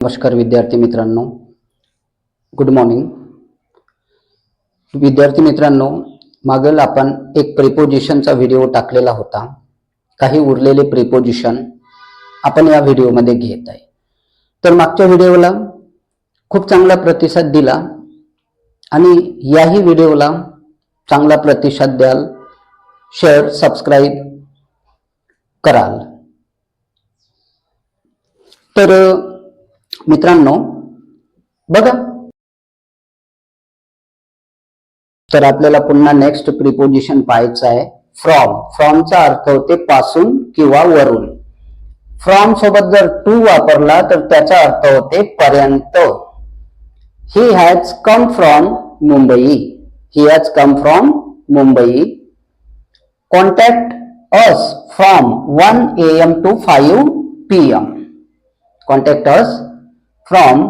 नमस्कार विद्यार्थी मित्रांनो, गुड मॉर्निंग। विद्यार्थी मित्रांनो, मागील आपण एक प्रिपोजिशनचा व्हिडिओ टाकलेला होता। काही उरलेले प्रिपोजिशन आपण या व्हिडिओमध्ये घेत आहे। तर मागच्या व्हिडिओला खूप चांगला प्रतिसाद दिला आणि याही व्हिडिओला चांगला प्रतिसाद द्याल, शेअर सबस्क्राइब कराल। तर मित्रांनो बघा, तर आपल्याला पुन्हा नेक्स्ट प्रिपोजिशन पाहायचं आहे। फ्रॉमचा अर्थ होते पासून किंवा वरून। फ्रॉम सोबत जर टू वापरला तर त्याचा अर्थ होते पर्यंत। He has come from Mumbai. He has come from Mumbai. Contact us from 1 AM to 5 PM। Contact us from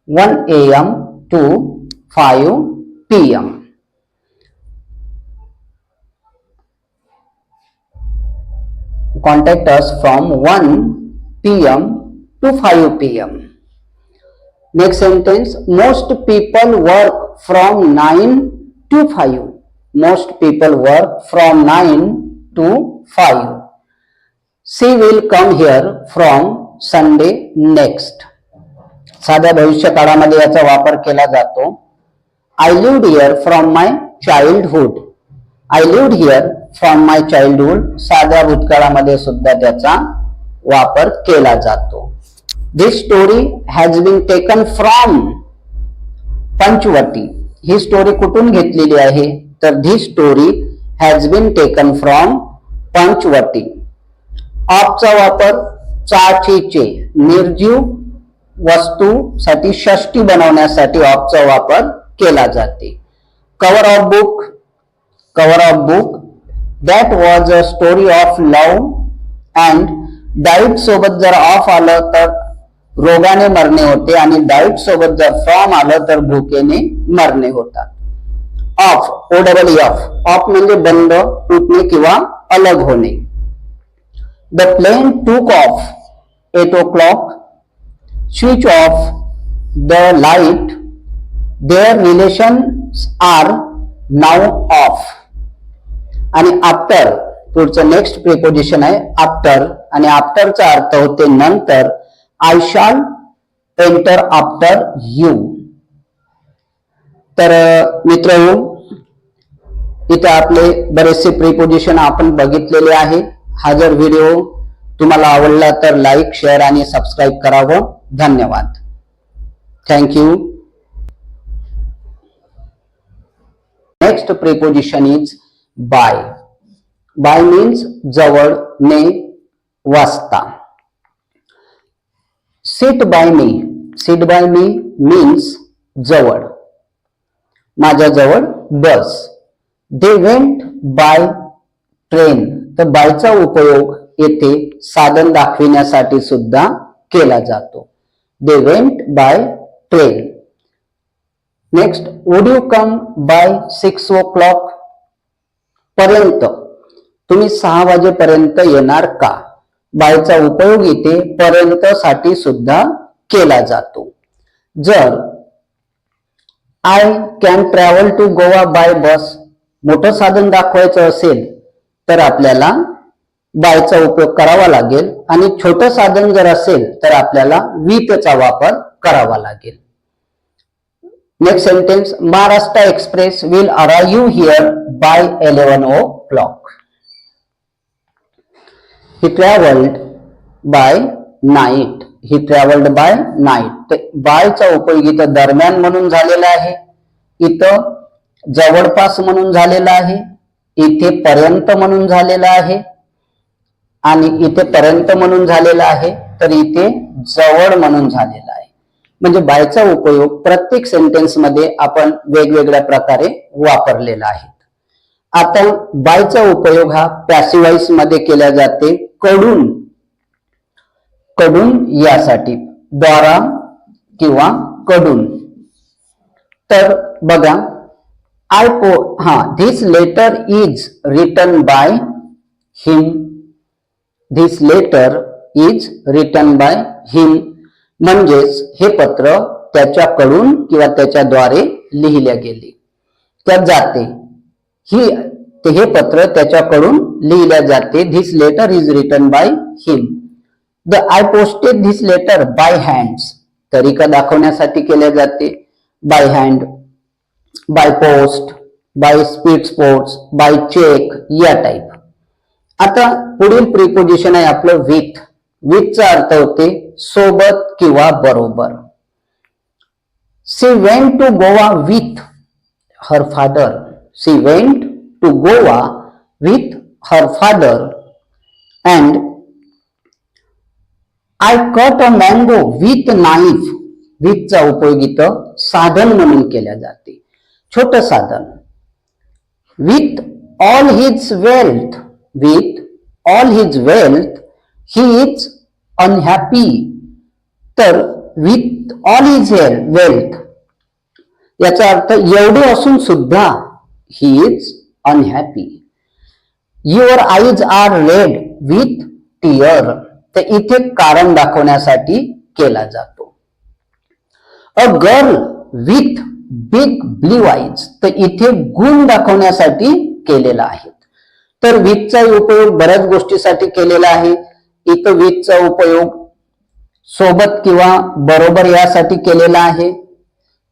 1 AM to 5 PM। Contact us from 1 PM to 5 PM। Next sentence, most people work from 9 to 5। Most people work from 9 to 5। She will come here from Sunday next। साध्या भविष्य काळामध्ये याचा वापर केला जातो। I lived here from my childhood। I lived here from my childhood साध्या भूतकाळामध्ये सुद्धा त्याचा वापर केला जातो। This story has been taken from Panchavati. ही स्टोरी कुठून घेतलेली आहे तर this story has been taken from Panchavati. ऑफचा वापर चाचीचे निर्जीव वस्तू साठी षष्टी बनवण्यासाठी ऑफचा वापर केला जाते। Cover of book that was a story of love and diet सोबत जर ऑफ आलं तर रोगाने मरणे होते आणि डाईट सोबत जर फ्रॉम आलं तर भुकेने मरणे होतात। ऑफ ऑफ म्हणजे बंद, तुटणे किंवा अलग होणे। द प्लेन टूक of 8 o'clock। Switch off the light, their relations are now off। आणि आफ्टर पुढचं नेक्स्ट प्रिपोजिशन आहे आफ्टर आणि आफ्टरचा अर्थ होते नंतर। I shall enter after you। तर मित्रांनो, इथे आपले बरेचसे प्रिपोजिशन आपण बघितलेले आहे। हा जर व्हिडिओ तुम्हाला आवडला तर लाईक, शेअर आणि सबस्क्राइब करावं। धन्यवाद। Thank you. Next preposition is by. Bye means जवळ, ने, वाजता। सिट बाय मी मीन्स जवळ, माझ्या जवळ बस। They went by train. तर बायचा उपयोग येथे साधन दाखविण्यासाठी सुद्धा केला जातो। They went by train। Next, would you come by 6 o'clock? पर्यंत, तुम्ही 6 वाजेपर्यंत येणार का? बायचा उपयोग इथे पर्यंत साठी सुद्धा केला जातो। जर I can travel to Goa by bus मोठं साधन दाखवायचं असेल तर आपल्याला बायचा उपयोग करावा लागेल आणि छोटं साधन जर असेल तर आपल्याला विथचा वापर करावा लागेल। Next sentence, Maharashtra express will arrive here by 11 o'clock। He travelled by night. बायचा उपयोग इथं दरम्यान म्हणून झालेला आहे, इथं जवळपास म्हणून झालेला आहे, इथे पर्यंत म्हणून झालेला आहे आणि इथे पर्यंत म्हणून झालेला आहे, तर इथे जवळ म्हणून झालेला आहे। म्हणजे बायचा उपयोग प्रत्येक सेंटेन्स मध्ये आपण वेगवेगळ्या प्रकारे वापरलेला आहे। आता बायचा उपयोग हा पॅसिव्ह वॉइस मध्ये केला जाते, कडून यासाठी, द्वारा किंवा कडून। तर बघा, this letter is written by him. This letter is written by him। म्हणजेच हे पत्र त्याच्याकडून किंवा त्याच्याद्वारे लिहिले गेले, त्या जाते, हे पत्र त्याच्याकडून लिहिल्या जाते. This letter is written by him. I posted this letter by hands. तरीका दाखवण्यासाठी केल्या जाते. By hand, by post, by speed post, by cheque, या टाईप. आता पुढील प्रिपोजिशन आहे आपलं विथ. विथचा अर्थ होते सोबत किंवा बरोबर. She went to Goa with her father. She went to Goa with her father and I cut a mango with knife. with चा उपयोग इथं साधन म्हणून केल्या जाते, छोट साधन. with all his wealth, with all his wealth he is unhappy. तर with all his wealth याचा अर्थ एवढे असून सुद्धा he is unhappy. Your eyes are red with tear. तर इथे कारण दाखवण्यासाठी केला जातो. A girl with big blue eyes. तर इथे गुण दाखवण्यासाठी केलेला आहे. तर with चा उपयोग बऱ्याच गोष्टीसाठी केलेला आहे. इथं with चा उपयोग सोबत किंवा बरोबर यासाठी केलेला आहे.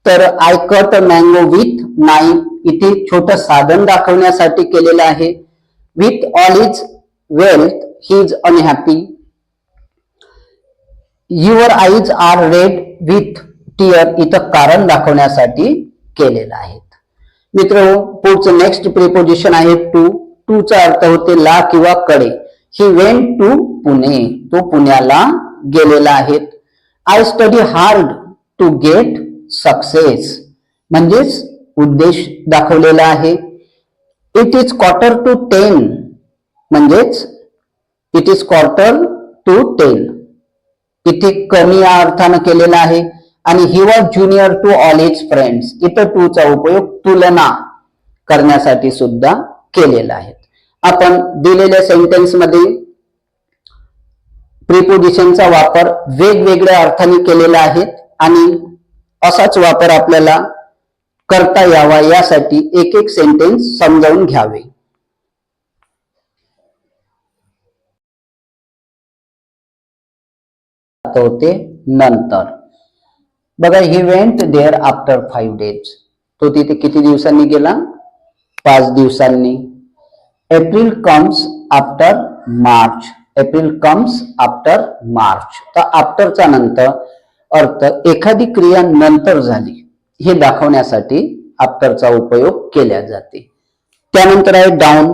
तर I cut a mango with knife इथे छोट साधन दाखवण्यासाठी केलेलं आहे. With all his wealth he is unhappy. Your eyes are red with tear इथं कारण दाखवण्यासाठी केलेलं आहे. मित्र, पुढचं नेक्स्ट प्रिपोजिशन आहे टू. टू चा अर्थ होते ला किंवा कडे. He went to Pune. तो पुण्याला गेलेला आहे. I study hard to get success म्हणजेच उद्देश दाखवलेला आहे. इट इज 9:45 म्हणजेच इट इज 9:45 इथे कमी या अर्थानं केलेला आहे. आणि he was junior to all his friends. इथं टू चा उपयोग तुलना करण्यासाठी सुद्धा केलेला आहे. आपण दिलेल्या सेंटेन्स मध्ये प्रिपोजिशनचा वापर वेगवेगळ्या अर्थाने केलेला आहे आणि असाच वापर आपल्याला करता यावा यासाठी एक एक सेंटेन्स समजावून घ्यावे. होते नंतर. बघा, he went there after 5 days. तो तिथे किती दिवसांनी गेला? 5 दिवसांनी. April comes after March. April comes after March. तर आफ्टरचा नंतर अर्थ एखादी क्रिया नंतर झाली हे दाखवण्यासाठी आफ्टरचा उपयोग केला जाते. त्यानंतर आहे डाऊन.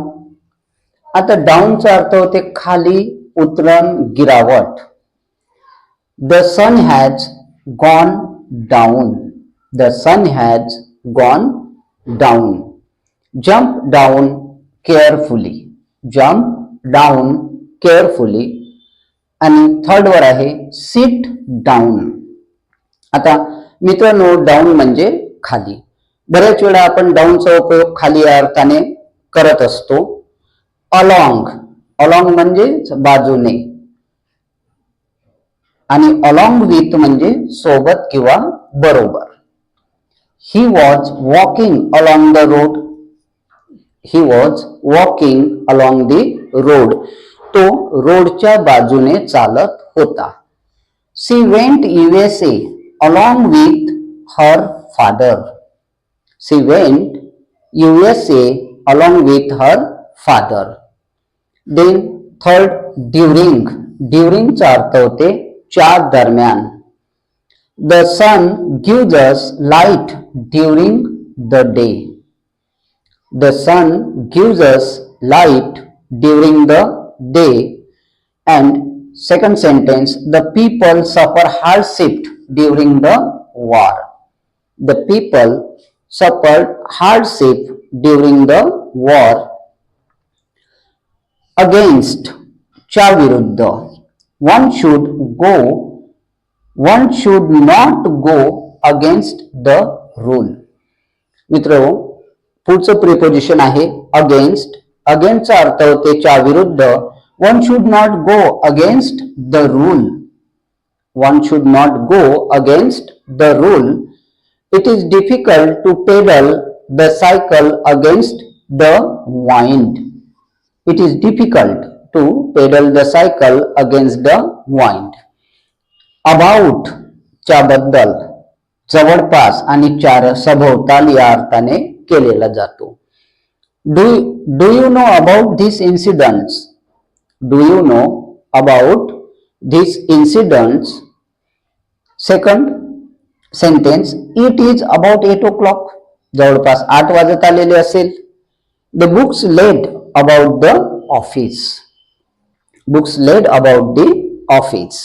आता डाऊनचा अर्थ होते खाली, उतरण, गिरावट. The sun has gone down. The sun has gone down. Jump down carefully. Jump down carefully. आणि थर्ड वर आहे sit down. आता मित्रांनो, डाऊन म्हणजे खाली. बऱ्याच वेळा आपण डाऊनचा उपयोग खाली या अर्थाने करत असतो. अलॉंग. अलॉंग म्हणजे बाजूने आणि अलॉंग विथ म्हणजे सोबत किंवा बरोबर. He was walking along the road. He was walking along the road. तो रोडच्या बाजूने चालत होता. She went USA along with her father. She went USA along with her father. Then third during. ड्युरिंगचा अर्थ होते च्या दरम्यान. The sun gives us light during the day. The sun gives us light during the day. And second sentence, the people suffer hardship during the war. The people suffer hardship during the war. Against च्या विरुद्ध. One should not go against the rule. मित्र, पुढचं preposition आहे against. अगेन्स्टचा अर्थ होते च्या विरुद्ध. One should not go against the rule. one should not go against the rule. It is difficult to pedal the cycle against the wind. It is difficult to pedal the cycle against the wind. About च्या बद्दल, जवळपास आणि चार सभोवताल या अर्थाने केलेला जातो. Do you know about these incidents? Do you know about these incidents? Second sentence, it is about 8 o'clock. जवळपास 8 वाजत आलेले असेल. The books laid about the office. Books laid about the office.